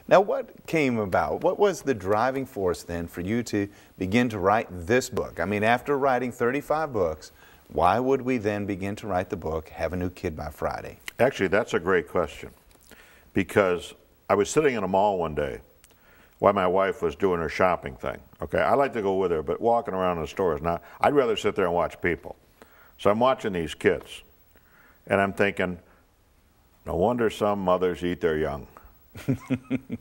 Now, what came about? What was the driving force then for you to begin to write this book? I mean, after writing 35 books, why would we then begin to write the book, Have a New Kid by Friday? Actually, that's a great question, because I was sitting in a mall one day while my wife was doing her shopping thing. Okay, I like to go with her, but walking around in the stores, now, I'd rather sit there and watch people. So I'm watching these kids, and I'm thinking, no wonder some mothers eat their young.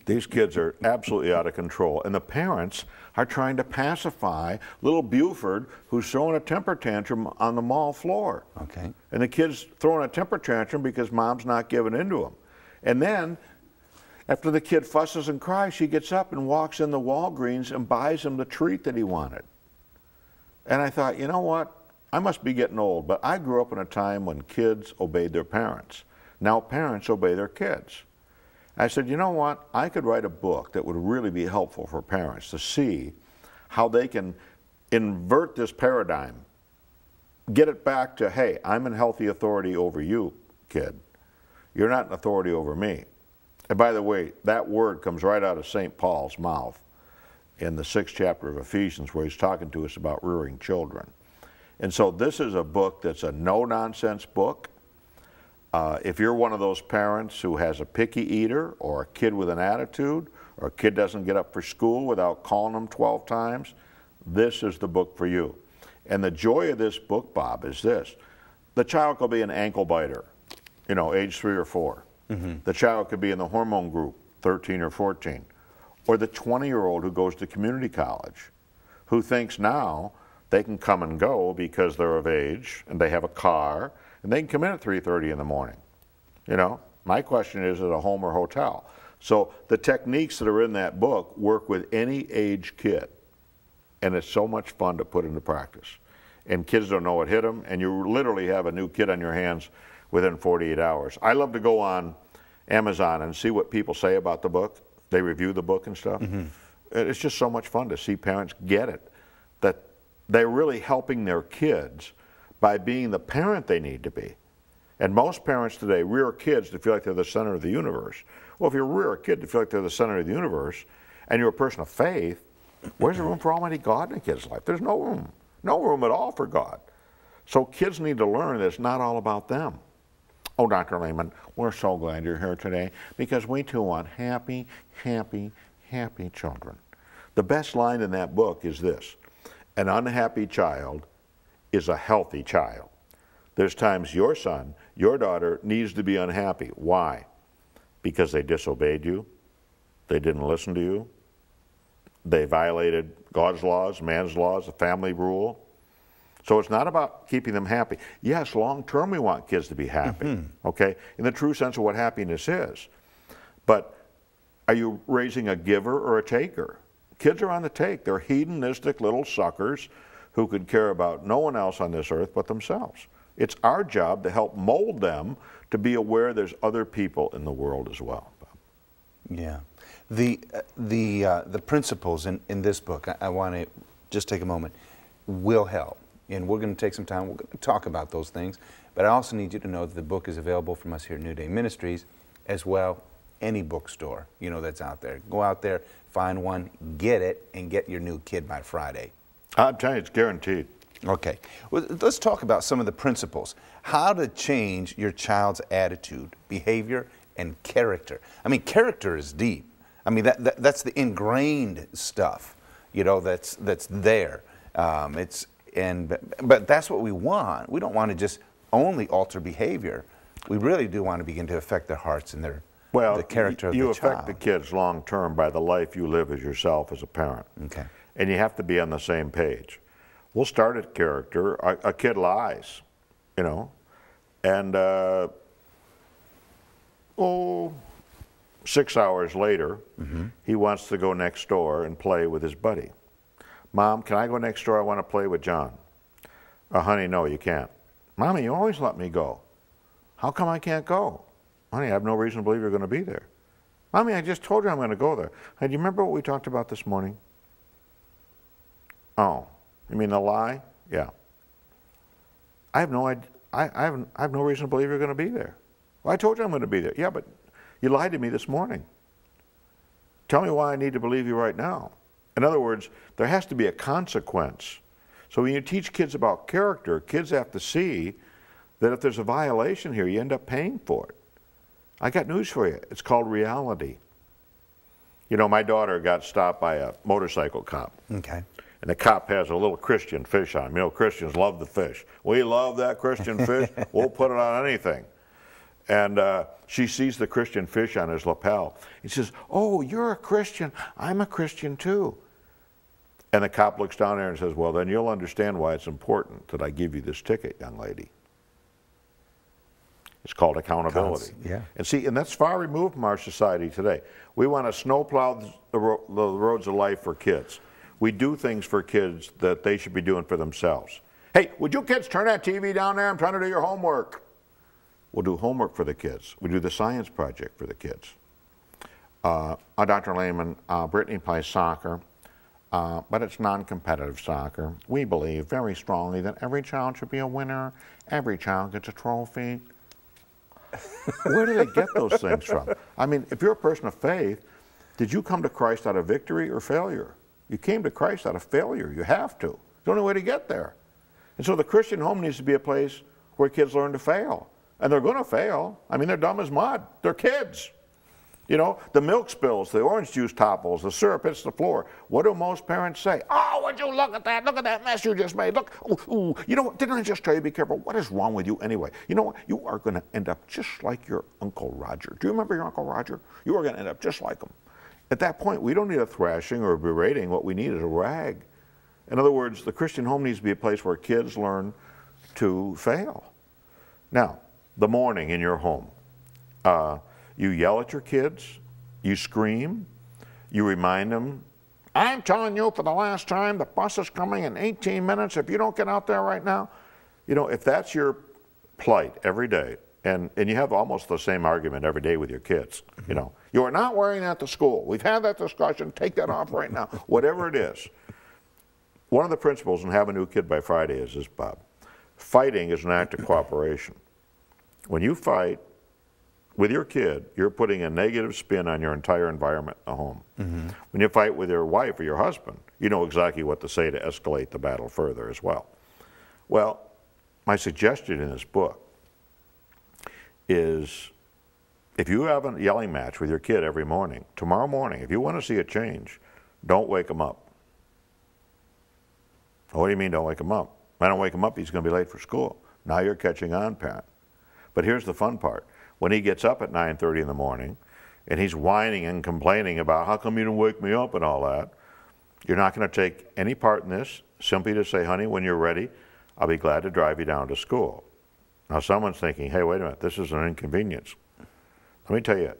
These kids are absolutely out of control, and the parents are trying to pacify little Buford, who's throwing a temper tantrum on the mall floor. Okay. And the kid's throwing a temper tantrum because mom's not giving in to him. And then, after the kid fusses and cries, she gets up and walks in the Walgreens and buys him the treat that he wanted. And I thought, you know what? I must be getting old, but I grew up in a time when kids obeyed their parents. Now parents obey their kids. I said, you know what? I could write a book that would really be helpful for parents to see how they can invert this paradigm, get it back to, hey, I'm in healthy authority over you, kid. You're not in authority over me. And by the way, that word comes right out of St. Paul's mouth in the 6th chapter of Ephesians, where he's talking to us about rearing children. And so this is a book that's a no-nonsense book. If you're one of those parents who has a picky eater, or a kid with an attitude, or a kid doesn't get up for school without calling them 12 times, this is the book for you. And the joy of this book, Bob, is this. The child could be an ankle biter, you know, age 3 or 4. Mm-hmm. The child could be in the hormone group, 13 or 14. Or the 20-year-old who goes to community college, who thinks now they can come and go because they're of age and they have a car, and they can come in at 3:30 in the morning. You know, my question is at a home or hotel. So the techniques that are in that book work with any age kid, and it's so much fun to put into practice. And kids don't know what hit them, and you literally have a new kid on your hands within 48 hours. I love to go on Amazon and see what people say about the book. They review the book and stuff. Mm-hmm. It's just so much fun to see parents get it, that they're really helping their kids by being the parent they need to be. And most parents today rear kids to feel like they're the center of the universe. Well, if you rear a kid to feel like they're the center of the universe, and you're a person of faith, where's the room for Almighty God in a kid's life? There's no room. No room at all for God. So kids need to learn that it's not all about them. Oh, Dr. Leman, we're so glad you're here today, because we too want happy, happy, happy children. The best line in that book is this: an unhappy child is a healthy child. There's times your son, your daughter needs to be unhappy. Why? Because they disobeyed you, they didn't listen to you, they violated God's laws, man's laws, the family rule. So it's not about keeping them happy. Yes, long term we want kids to be happy, okay, in the true sense of what happiness is. But are you raising a giver or a taker? Kids are on the take. They're hedonistic little suckers who could care about no one else on this earth but themselves. It's our job to help mold them to be aware there's other people in the world as well. Yeah. The principles in this book, I want to just take a moment, will help. And we're going to take some time, we're going to talk about those things. But I also need you to know that the book is available from us here at New Day Ministries, as well any bookstore, you know, that's out there. Go out there, find one, get it, and get your new kid by Friday. I'm telling you, it's guaranteed. Okay. Well, let's talk about some of the principles. How to change your child's attitude, behavior, and character. I mean, character is deep. I mean, that's the ingrained stuff, you know, that's there. But that's what we want. We don't want to just only alter behavior. We really do want to begin to affect their hearts and the character of the child. You affect the kids long term by the life you live as yourself as a parent. Okay. And you have to be on the same page. We'll start at character. A kid lies, you know, and 6 hours later, he wants to go next door and play with his buddy. Mom, can I go next door? I want to play with John. Honey, no, you can't. Mommy, you always let me go. How come I can't go? Honey, I have no reason to believe you're going to be there. Mommy, I just told you I'm going to go there. Hey, do you remember what we talked about this morning? Oh, you mean the lie? Yeah. I have no idea. I have no reason to believe you're going to be there. Well, I told you I'm going to be there. Yeah, but you lied to me this morning. Tell me why I need to believe you right now. In other words, there has to be a consequence. So when you teach kids about character, kids have to see that if there's a violation here, you end up paying for it. I got news for you. It's called reality. You know, my daughter got stopped by a motorcycle cop. Okay. And the cop has a little Christian fish on him. You know, Christians love the fish. We love that Christian fish. We'll put it on anything. And she sees the Christian fish on his lapel. He says, "Oh, you're a Christian. I'm a Christian too." And the cop looks down there and says, "Well, then you'll understand why it's important that I give you this ticket, young lady." It's called accountability. Yeah. And see, and that's far removed from our society today. We want to snowplow the roads of life for kids. We do things for kids that they should be doing for themselves. Hey, would you kids turn that TV down there? I'm trying to do your homework. We'll do homework for the kids. We do the science project for the kids. Dr. Leman, Brittany plays soccer, but it's non-competitive soccer. We believe very strongly that every child should be a winner. Every child gets a trophy. Where do they get those things from? I mean, if you're a person of faith, did you come to Christ out of victory or failure? You came to Christ out of failure. You have to. It's the only way to get there. And so the Christian home needs to be a place where kids learn to fail. And they're going to fail. I mean, they're dumb as mud. They're kids. You know, the milk spills, the orange juice topples, the syrup hits the floor. What do most parents say? "Oh, would you look at that? Look at that mess you just made. Look, ooh. You know what? Didn't I just tell you be careful? What is wrong with you anyway? You know what? You are going to end up just like your Uncle Roger. Do you remember your Uncle Roger? You are going to end up just like him." At that point, we don't need a thrashing or a berating. What we need is a rag. In other words, the Christian home needs to be a place where kids learn to fail. Now, the morning in your home. You yell at your kids, you scream, you remind them, "I'm telling you for the last time, the bus is coming in 18 minutes. If you don't get out there right now." You know, if that's your plight every day, and you have almost the same argument every day with your kids, you know, "You are not wearing that to school. We've had that discussion. Take that off right now." Whatever it is. One of the principles in Have a New Kid by Friday is this, Bob. Fighting is an act of cooperation. When you fight with your kid, you're putting a negative spin on your entire environment in the home. Mm-hmm. When you fight with your wife or your husband, you know exactly what to say to escalate the battle further as well. Well, my suggestion in this book is if you have a yelling match with your kid every morning, tomorrow morning, if you want to see a change, don't wake him up. What do you mean don't wake him up? If I don't wake him up, he's going to be late for school. Now you're catching on, parent. But here's the fun part. When he gets up at 9:30 in the morning and he's whining and complaining about how come you didn't wake me up and all that, you're not going to take any part in this, simply to say, "Honey, when you're ready, I'll be glad to drive you down to school." Now someone's thinking, "Hey, wait a minute, this is an inconvenience." Let me tell you,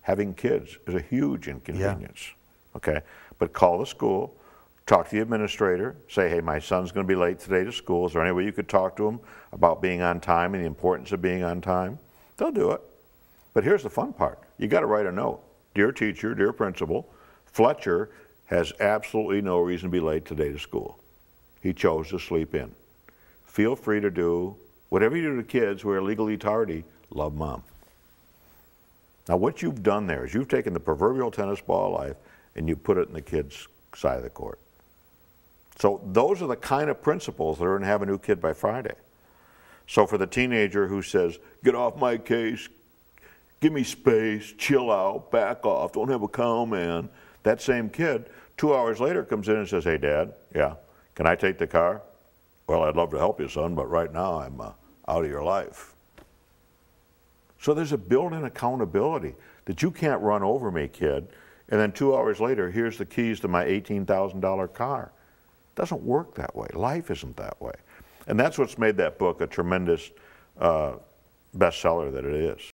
having kids is a huge inconvenience. Yeah. Okay, but call the school, talk to the administrator, say, "Hey, my son's going to be late today to school. Is there any way you could talk to him about being on time and the importance of being on time?" They'll do it. But here's the fun part. You got to write a note. "Dear teacher, dear principal, Fletcher has absolutely no reason to be late today to school. He chose to sleep in. Feel free to do whatever you do to kids who are legally tardy. Love, Mom." Now what you've done there is you've taken the proverbial tennis ball of life and you put it in the kid's side of the court. So those are the kind of principles that are in Have a New Kid by Friday. So for the teenager who says, "Get off my case, give me space, chill out, back off, don't have a cow, man," that same kid 2 hours later comes in and says, "Hey, Dad, yeah, can I take the car?" "Well, I'd love to help you, son, but right now I'm out of your life." So there's a built-in accountability that you can't run over me, kid, and then 2 hours later, here's the keys to my $18,000 car. It doesn't work that way. Life isn't that way. And that's what's made that book a tremendous bestseller that it is.